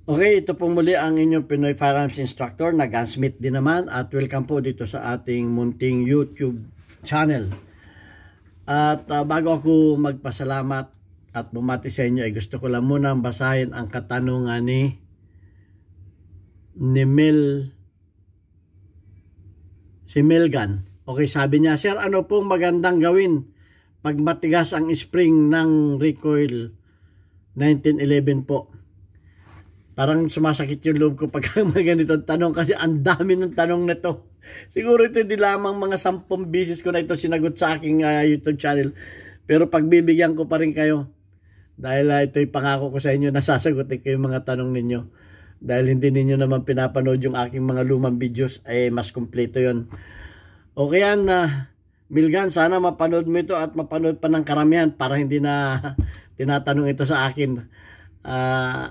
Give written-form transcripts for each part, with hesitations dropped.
Okay, ito po muli ang inyong Pinoy Firearms Instructor na gunsmith din naman at welcome po dito sa ating munting YouTube channel. At bago ako magpasalamat at bumati sa inyo ay gusto ko lang muna basahin ang katanungan ni Melgan. Okay, sabi niya, Sir, ano pong magandang gawin pag matigas ang spring ng recoil 1911 po? Parang sumasakit yung loob ko pag mga ganitong tanong kasi ang dami ng tanong na to. Siguro ito di lamang mga 10 beses ko na ito sinagot sa aking YouTube channel. Pero pagbibigyan ko pa rin kayo. Dahil ito'y pangako ko sa inyo na sasagutin ko yung mga tanong ninyo. Dahil hindi ninyo naman pinapanood yung aking mga lumang videos, ay mas kumpleto yon. Okay yan, Milgan, sana mapanood mo ito at mapanood pa ng karamihan para hindi na tinatanong ito sa akin.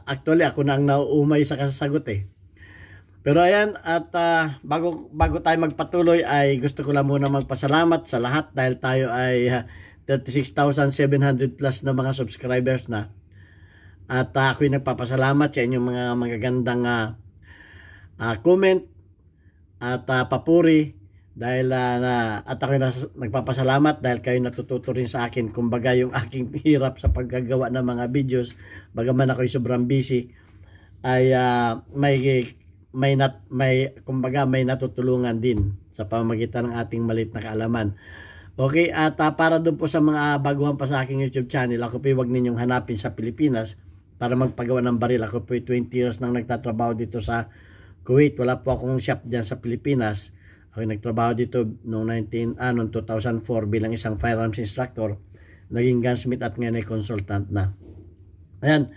Actually ako na ang nauumay sa kasasagot eh. Pero ayan, at bago tayo magpatuloy ay gusto ko lang muna magpasalamat sa lahat dahil tayo ay 36,700 plus na mga subscribers na. At ako'y nagpapasalamat sa inyong mga magagandang comment at papuri. Dahil at ako nagpapasalamat dahil kayo natututo rin sa akin. Kumbaga yung aking hirap sa paggagawa ng mga videos, bagaman ako'y sobrang busy, ay kumbaga may natutulungan din sa pamamagitan ng ating maliit na kaalaman. Okay, at para doon po sa mga baguhan pa sa aking YouTube channel, ako po huwag ninyong hanapin sa Pilipinas para magpagawa ng baril. Ako po 20 years nang nagtatrabaho dito sa Kuwait. Wala po akong shop dyan sa Pilipinas. Ako nagtrabaho dito noong 2004 bilang isang firearms instructor. Naging gunsmith at ngayon ay consultant na. Ayan.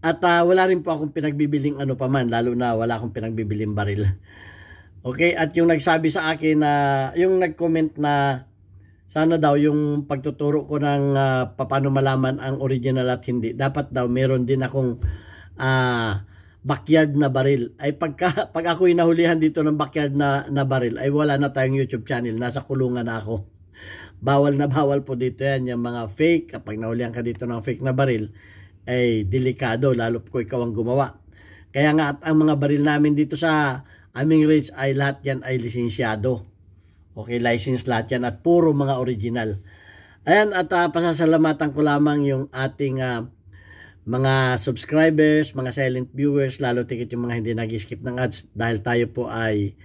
At wala rin po akong pinagbibiling ano pa man, lalo na wala akong pinagbibiling baril. Okay, at yung nagsabi sa akin na, yung nag-comment na sana daw yung pagtuturo ko ng paano malaman ang original at hindi. Dapat daw meron din akong backyard na baril. Ay pag ako'y nahulihan dito ng backyard na baril, ay wala na tayong YouTube channel. Nasa kulungan na ako. Bawal na bawal po dito yan. Yung mga fake, kapag nahulihan ka dito ng fake na baril, ay delikado. Lalo po ikaw ang gumawa. Kaya nga at ang mga baril namin dito sa aming range ay lahat yan ay lisensyado. Okay, license lahat yan at puro mga original. Ayan, at pasasalamatan ko lamang yung ating mga subscribers, mga silent viewers, lalo tigit yung mga hindi nag-skip ng ads dahil tayo po ay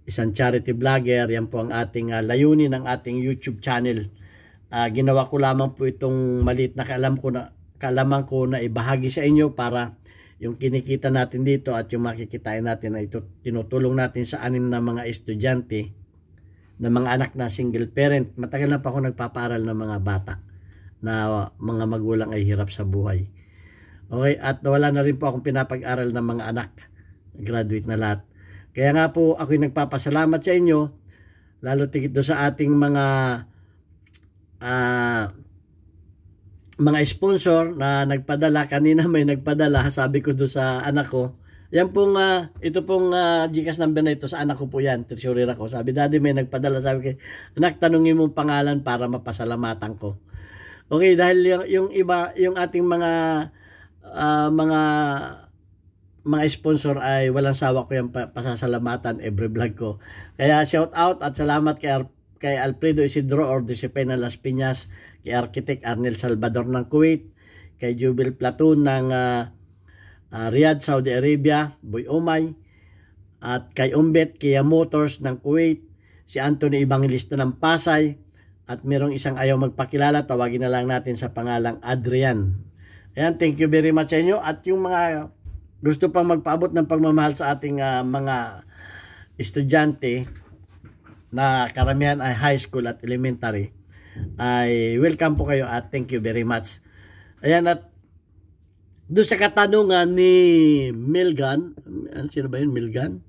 isang charity vlogger. Yan po ang ating layunin ng ating YouTube channel. Ginawa ko lamang po itong maliit na kaalaman ko na ibahagi sa inyo para yung kinikita natin dito at yung makikitain natin na ito tinutulong natin sa 6 na mga estudyante na mga anak na single parent. Matagal na pa ako nagpapaaral ng mga bata na mga magulang ay hirap sa buhay. Okay, at wala na rin po akong pinapag-aral ng mga anak. Graduate na lahat. Kaya nga po ako'y nagpapasalamat sa inyo, lalo tigit do sa ating mga sponsor na nagpadala. Kanina may nagpadala, sabi ko do sa anak ko, yan pong, ito pong GCash number na ito, sa anak ko po yan, treasurer ako. Sabi, Daddy may nagpadala, sabi ko, anak, tanungin mo pangalan para mapasalamatan ko. Okay, dahil yung iba, yung ating mga sponsor ay walang sawa ko yung pasasalamatan every vlog ko. Kaya shout out at salamat kay Alfredo Isidro Ordisipena Las Piñas, kay Architect Arnel Salvador ng Kuwait, kay Jubil Platoon ng Riyadh, Saudi Arabia, Boy Omay, at kay Umbet Kia Motors ng Kuwait, si Anthony Evangelista ng Pasay, at merong isang ayaw magpakilala, tawagin na lang natin sa pangalang Adrian. Ayan, thank you very much sa inyo. At yung mga gusto pang magpaabot ng pagmamahal sa ating mga estudyante na karamihan ay high school at elementary, ay welcome po kayo at thank you very much. Ayan, at doon sa katanungan ni Melgan, sino ba yun, Melgan?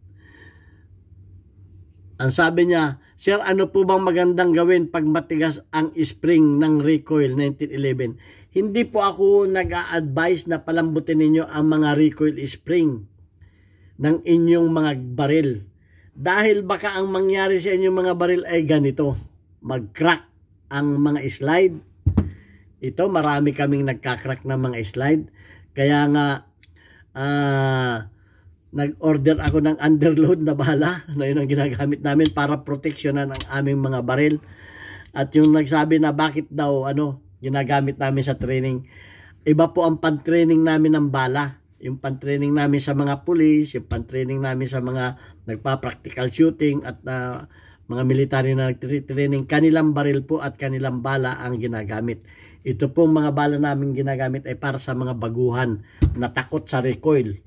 Ang sabi niya, Sir, ano po bang magandang gawin pag matigas ang spring ng recoil 1911? Hindi po ako nag-a-advise na palambutin ninyo ang mga recoil spring ng inyong mga baril. Dahil baka ang mangyari sa inyong mga baril ay ganito. Mag-crack ang mga slide. Ito, marami kaming nagka-crack ng mga slide. Kaya nga, nag-order ako ng underload na bala na yun ang ginagamit namin para proteksyonan ang aming mga baril. At yung nagsabi na bakit daw ginagamit namin sa training, iba po ang pan-training namin ng bala. Yung pan-training namin sa mga pulis, yung pan-training namin sa mga nagpa-practical shooting at mga military na nag-training, kanilang baril po at kanilang bala ang ginagamit. Ito pong mga bala namin ginagamit ay para sa mga baguhan na takot sa recoil.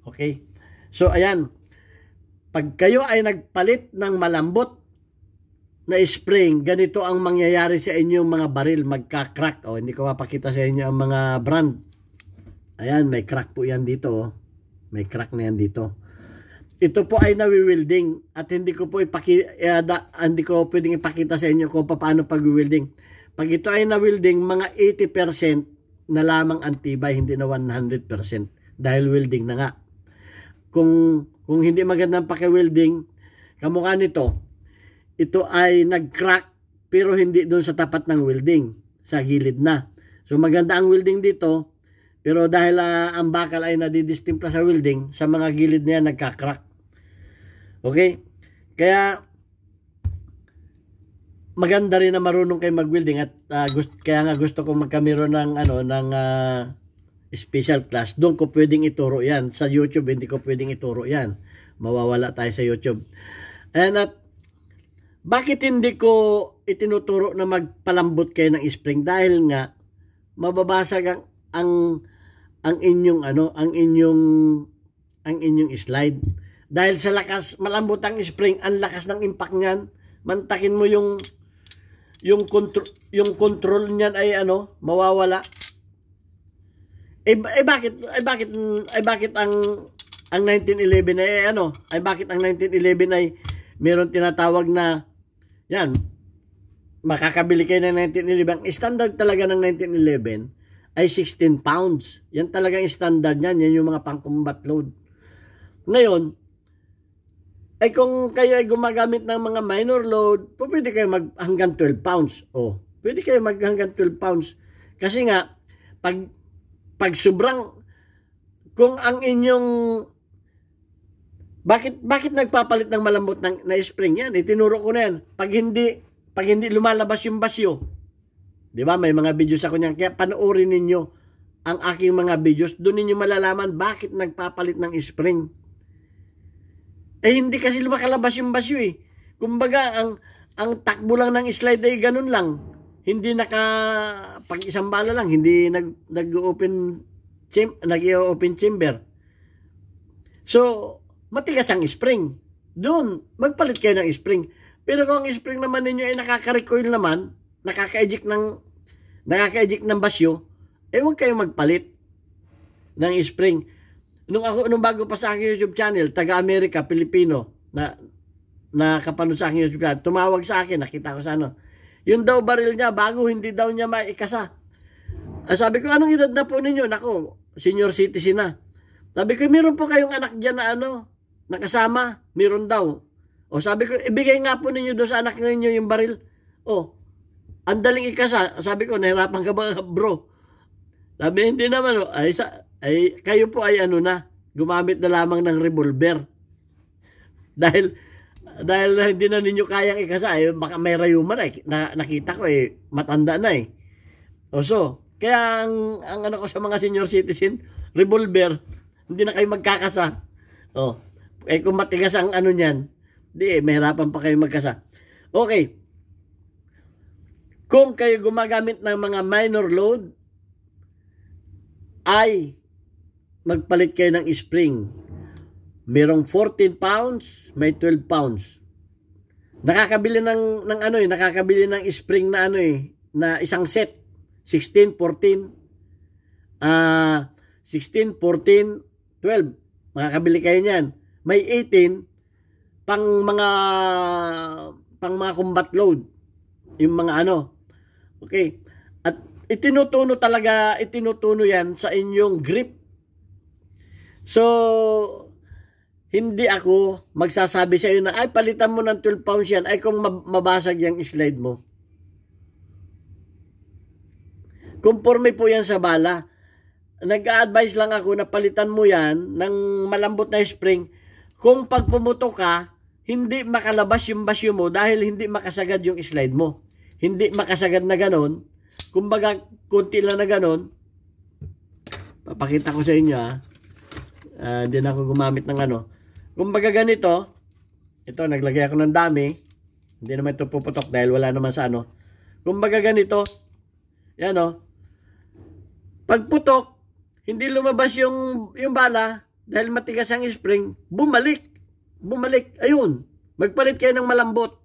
Okay? So ayan, pag kayo ay nagpalit ng malambot na spring, ganito ang mangyayari sa inyong mga baril, magka-crack. Hindi ko mapakita sa inyo ang mga brand. Ayan, may crack po yan dito. May crack na yan dito. Ito po ay nawi-welding at hindi ko pwedeng ipakita sa inyo kung paano pag-welding. Pag ito ay na-welding, mga 80% na lamang ang tibay, hindi na 100% dahil welding na nga. Kung hindi magandang paki-welding, kamukha nito, ito ay nag-crack pero hindi doon sa tapat ng welding, sa gilid na. So maganda ang welding dito, pero dahil ang bakal ay nadidistimpla sa welding, sa mga gilid niya nagka-crack. Okay? Kaya maganda rin na marunong kayo mag-welding at kaya nga gusto ko magkameron ng special class. Doon ko pwedeng ituro 'yan. Sa YouTube hindi ko pwedeng ituro 'yan. Mawawala tayo sa YouTube. And bakit hindi ko itinuturo na magpalambot kayo ng spring? Dahil nga mababasag ang inyong ang inyong slide. Dahil sa lakas, malambot ang spring, ang lakas ng impact niyan. Mantakin mo yung control niyan ay mawawala. Bakit ang 1911 bakit ang 1911 ay meron tinatawag na yan, makakabili kayo ng 1911. Ang standard talaga ng 1911 ay 16 pounds. Yan talaga yung standard niyan. Yan yung mga pang-combat load. Ngayon, ay kung kayo ay gumagamit ng mga minor load, pwede kayo hanggang 12 pounds. Pwede kayo hanggang 12 pounds. Kasi nga, pag sobrang, kung ang inyong, bakit nagpapalit ng malambot na spring yan? Itinuro ko na yan. Pag hindi lumalabas yung basyo, di ba? May mga videos ako niyan. Kaya panoorin ninyo ang aking mga videos. Doon ninyo malalaman bakit nagpapalit ng spring. Hindi kasi lumakalabas yung basyo eh. Kumbaga, ang takbo lang ng slide ay ganun lang. Hindi pag isang bala lang, hindi nag-open chamber. So, matigas ang spring. Doon, magpalit kayo ng spring. Pero kung ang spring naman ninyo ay nakaka-recoil naman, nakaka-eject ng basyo, huwag kayong magpalit ng spring. Nung bago pa sa aking YouTube channel, taga-Amerika, Pilipino, na kapanood sa aking YouTube channel, tumawag sa akin, nakita ko sa yung daw baril niya, bago hindi daw niya maikasa. Sabi ko, anong edad na po ninyo? Nako, senior citizen na. Sabi ko, meron po kayong anak dyan na nakasama, meron daw. Sabi ko, ibigay nga po ninyo doon sa anak ninyo yung baril. Ang daling ikasa. Sabi ko, nahirapan ka ba, bro? Sabi, hindi naman, kayo po ay gumamit na lamang ng revolver. Dahil hindi na ninyo kayang ikasa, baka may rayuman nakita ko matanda na kaya ang ko sa mga senior citizen, revolver, hindi na kayo magkakasa. Kung matigas ang niyan, mahirapan pa kayo magkasa. Okay. Kung kayo gumagamit ng mga minor load, ay magpalit kayo ng spring. Merong 14 pounds, may 12 pounds. Nakakabili nakakabili ng spring na na isang set. 16, 14, 16, 14, 12. Makakabili kayo niyan. May 18 pang mga combat load. Yung mga Okay. At itinutuno yan sa inyong grip. So, hindi ako magsasabi sa iyo na, palitan mo ng 12 pounds yan, kung mabasag yung slide mo. Conforme po yan sa bala. nag-a-advise lang ako na palitan mo yan ng malambot na spring. Kung pag pumutok ka, hindi makalabas yung basyo mo dahil hindi makasagad yung slide mo. Hindi makasagad na ganon. Kumbaga, kunti lang na ganon. Papakita ko sa inyo hindi na ako gumamit ng ano. Kumbaga ganito, ito, naglagay ako ng dami. Hindi naman ito puputok dahil wala naman sa ano. Kumbaga ganito, yan o. Pagputok, hindi lumabas yung bala dahil matigas ang spring, bumalik. Ayun, magpalit kayo ng malambot.